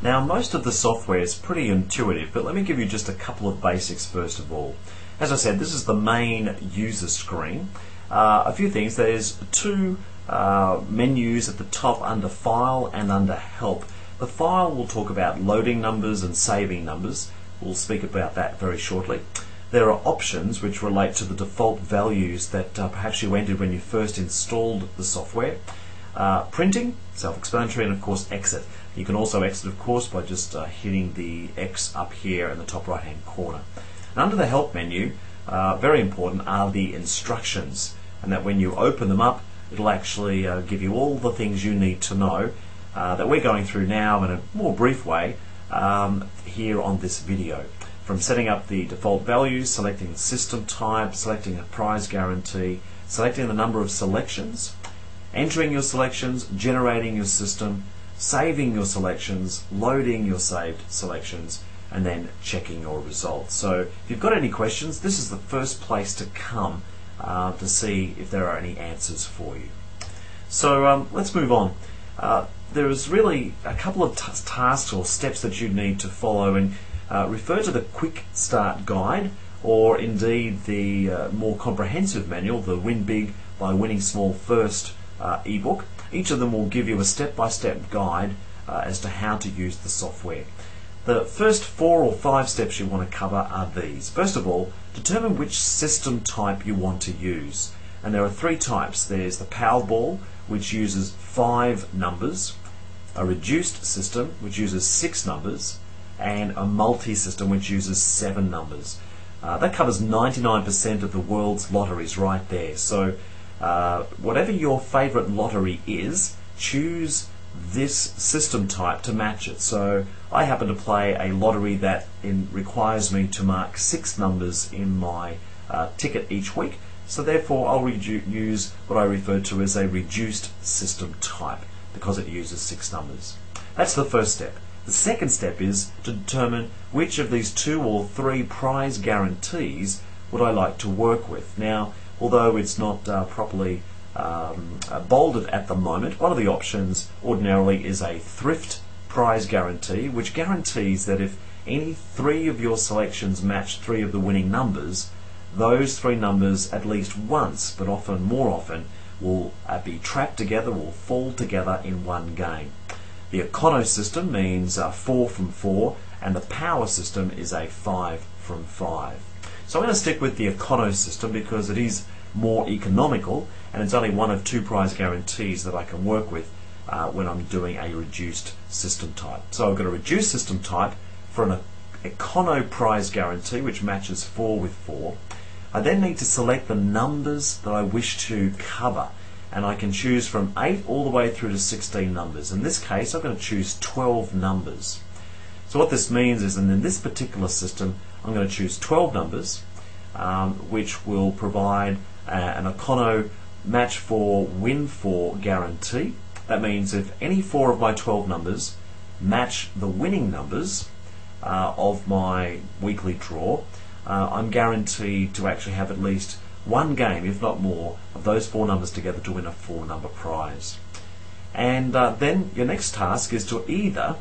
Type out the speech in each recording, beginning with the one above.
Now, most of the software is pretty intuitive, but let me give you just a couple of basics first of all. As I said, this is the main user screen. A few things. There's two menus at the top under File and under Help. The File will talk about loading numbers and saving numbers. We'll speak about that very shortly. There are options which relate to the default values that perhaps you entered when you first installed the software. Printing, self-explanatory, and of course exit. You can also exit, of course, by just hitting the X up here in the top right hand corner. And under the Help menu, very important, are the instructions, and that when you open them up, it'll actually give you all the things you need to know that we're going through now in a more brief way here on this video. From setting up the default values, selecting the system type, selecting a prize guarantee, selecting the number of selections, entering your selections, generating your system, saving your selections, loading your saved selections, and then checking your results. So if you've got any questions, this is the first place to come to see if there are any answers for you. So let's move on. There is really a couple of tasks or steps that you need to follow, and refer to the Quick Start Guide, or indeed the more comprehensive manual, the Win Big by Winning Small First ebook. Each of them will give you a step-by-step guide as to how to use the software. The first 4 or 5 steps you want to cover are these. First of all, determine which system type you want to use. And there are 3 types. There's the Powerball, which uses 5 numbers, a reduced system, which uses 6 numbers, and a multi-system, which uses 7 numbers. That covers 99% of the world's lotteries right there. So whatever your favorite lottery is, choose this system type to match it. So I happen to play a lottery that requires me to mark 6 numbers in my ticket each week, so therefore I'll use what I refer to as a reduced system type because it uses 6 numbers. That's the first step. The second step is to determine which of these 2 or 3 prize guarantees would I like to work with. Now, although it's not properly bolded at the moment, one of the options ordinarily is a thrift prize guarantee, which guarantees that if any 3 of your selections match 3 of the winning numbers, those 3 numbers at least once, but often more often, will be trapped together, will fall together in one game. The econo system means 4 from 4, and the power system is a 5 from 5. So I'm going to stick with the econo system because it is more economical, and it's only one of 2 prize guarantees that I can work with when I'm doing a reduced system type. So I've got a reduced system type for an econo prize guarantee, which matches 4 with 4. I then need to select the numbers that I wish to cover, and I can choose from 8 all the way through to 16 numbers. In this case, I'm going to choose 12 numbers. So what this means is, and in this particular system, I'm going to choose 12 numbers, which will provide an econo match 4 win 4 guarantee. That means if any 4 of my 12 numbers match the winning numbers of my weekly draw, I'm guaranteed to actually have at least one game, if not more, of those 4 numbers together to win a 4-number prize. And then your next task is to either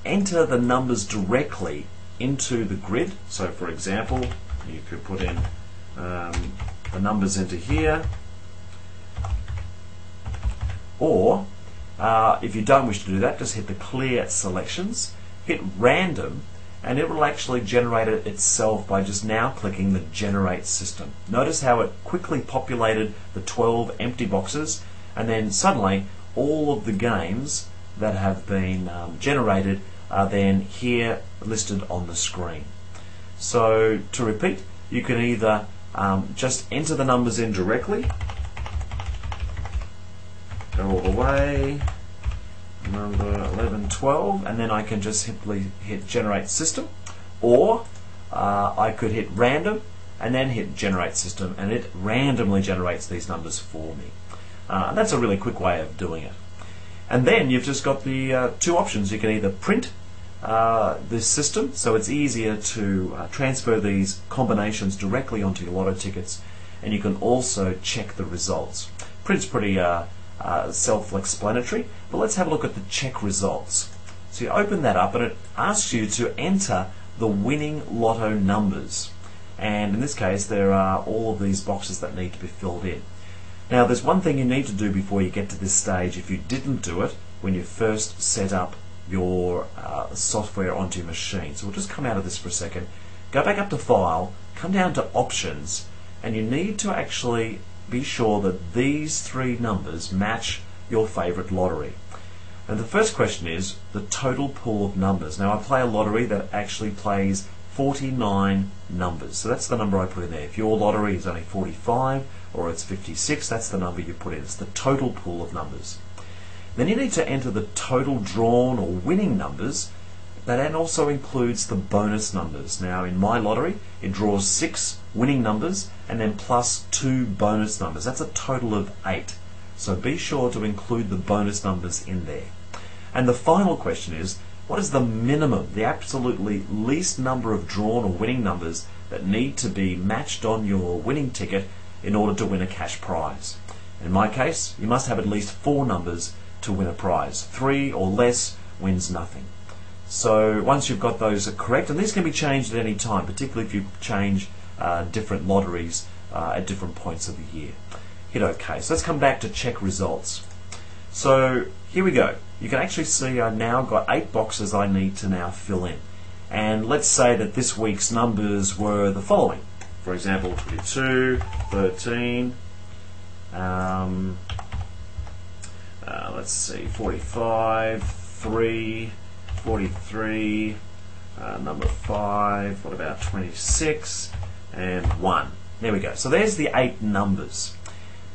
enter the numbers directly into the grid. So for example, you could put in the numbers into here, or if you don't wish to do that, just hit the clear selections, hit random, and it will actually generate it itself by just now clicking the generate system. Notice how it quickly populated the 12 empty boxes, and then suddenly all of the games that have been generated are then here listed on the screen. So to repeat, you can either just enter the numbers in directly, go all the way, number 11, 12, and then I can just simply hit generate system, or I could hit random and then hit generate system, and it randomly generates these numbers for me. And that's a really quick way of doing it. And then you've just got the 2 options. You can either print this system, so it's easier to transfer these combinations directly onto your lotto tickets, and you can also check the results. Print's pretty self-explanatory, but let's have a look at the check results. So you open that up and it asks you to enter the winning lotto numbers. And in this case there are all of these boxes that need to be filled in. Now there's one thing you need to do before you get to this stage if you didn't do it when you first set up your software onto your machine. So we'll just come out of this for a second, go back up to File, come down to Options, and you need to actually be sure that these three numbers match your favorite lottery. And the first question is the total pool of numbers. Now I play a lottery that actually plays 49 numbers. So that's the number I put in there. If your lottery is only 45 or it's 56, that's the number you put in. It's the total pool of numbers. Then you need to enter the total drawn or winning numbers. That also includes the bonus numbers. Now in my lottery it draws 6 winning numbers and then plus 2 bonus numbers. That's a total of 8. So be sure to include the bonus numbers in there. And the final question is, what is the minimum, the absolutely least number of drawn or winning numbers that need to be matched on your winning ticket in order to win a cash prize? In my case, you must have at least 4 numbers to win a prize. 3 or less wins nothing. So once you've got those correct, and these can be changed at any time, particularly if you change different lotteries at different points of the year. Hit OK. So let's come back to check results. So here we go. You can actually see I've now got 8 boxes I need to now fill in. And let's say that this week's numbers were the following. For example, 22, 13, let's see, 45, 3, 43, number 5, what about 26, and 1. There we go. So there's the 8 numbers.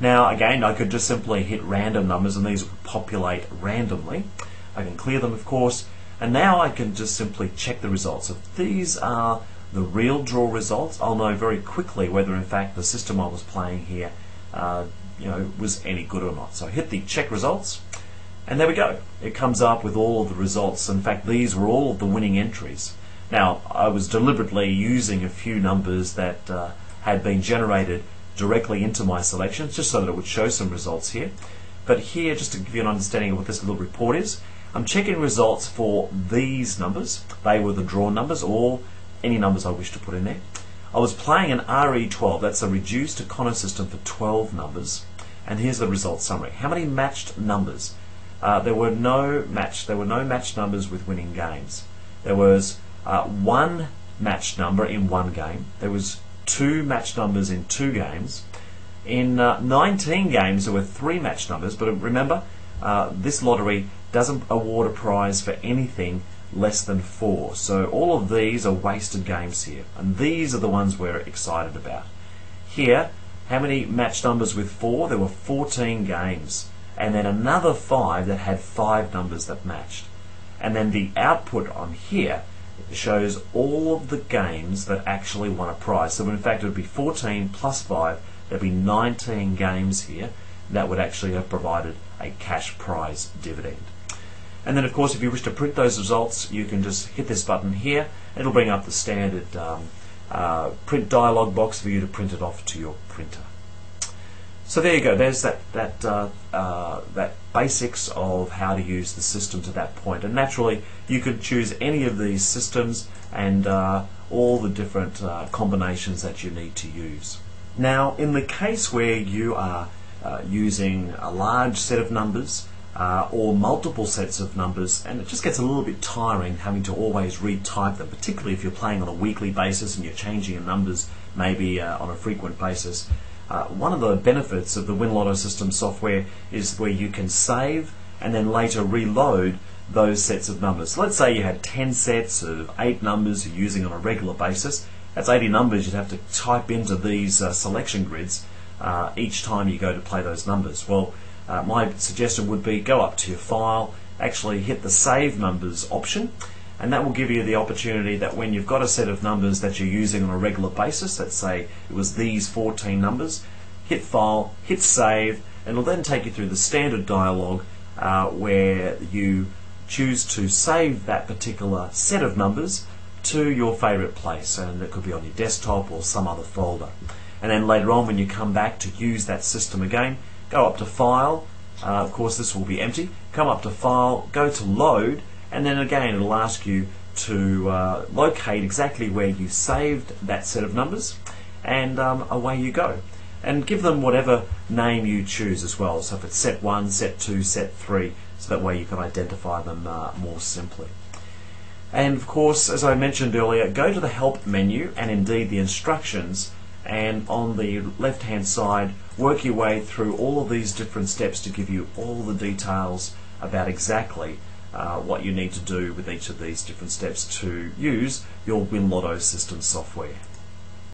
Now again, I could just simply hit random numbers and these would populate randomly. I can clear them, of course, and now I can just simply check the results. If these are the real draw results, I'll know very quickly whether in fact the system I was playing here was any good or not. So I hit the check results, and there we go. It comes up with all of the results. In fact, these were all of the winning entries. Now, I was deliberately using a few numbers that had been generated directly into my selections, just so that it would show some results here. But here, just to give you an understanding of what this little report is, I'm checking results for these numbers. They were the drawn numbers, or any numbers I wish to put in there. I was playing an RE12, that's a reduced econo system for 12 numbers. And here's the result summary. How many matched numbers? There were no matched numbers with winning games. There was 1 matched number in 1 game. There was 2 matched numbers in 2 games. In 19 games there were 3 matched numbers, but remember, this lottery doesn't award a prize for anything less than 4. So all of these are wasted games here, and these are the ones we're excited about. Here, how many matched numbers with 4? There were 14 games, and then another 5 that had 5 numbers that matched. And then the output on here shows all of the games that actually won a prize. So in fact it would be 14 plus 5, there'd be 19 games here that would actually have provided a cash prize dividend. And then of course if you wish to print those results, you can just hit this button here. It'll bring up the standard print dialog box for you to print it off to your printer. So there you go. There's that basics of how to use the system to that point. And naturally, you could choose any of these systems and all the different combinations that you need to use. Now, in the case where you are using a large set of numbers or multiple sets of numbers, and it just gets a little bit tiring having to always retype them, particularly if you're playing on a weekly basis and you're changing your numbers maybe on a frequent basis. One of the benefits of the WinLotto system software is where you can save and then later reload those sets of numbers. So let's say you had 10 sets of 8 numbers you're using on a regular basis. That's 80 numbers you'd have to type into these selection grids each time you go to play those numbers. Well, my suggestion would be go up to your file, actually hit the Save Numbers option, and that will give you the opportunity that when you've got a set of numbers that you're using on a regular basis, let's say it was these 14 numbers, hit File, hit Save, and it'll then take you through the standard dialog where you choose to save that particular set of numbers to your favorite place, and it could be on your desktop or some other folder. And then later on when you come back to use that system again, go up to File, of course this will be empty, come up to File, go to Load, and then again it'll ask you to locate exactly where you saved that set of numbers, and away you go. And give them whatever name you choose as well. So if it's set 1, set 2, set 3, so that way you can identify them more simply. And of course, as I mentioned earlier, go to the help menu and indeed the instructions, and on the left hand side work your way through all of these different steps to give you all the details about exactly what you need to do with each of these different steps to use your Win Lotto system software.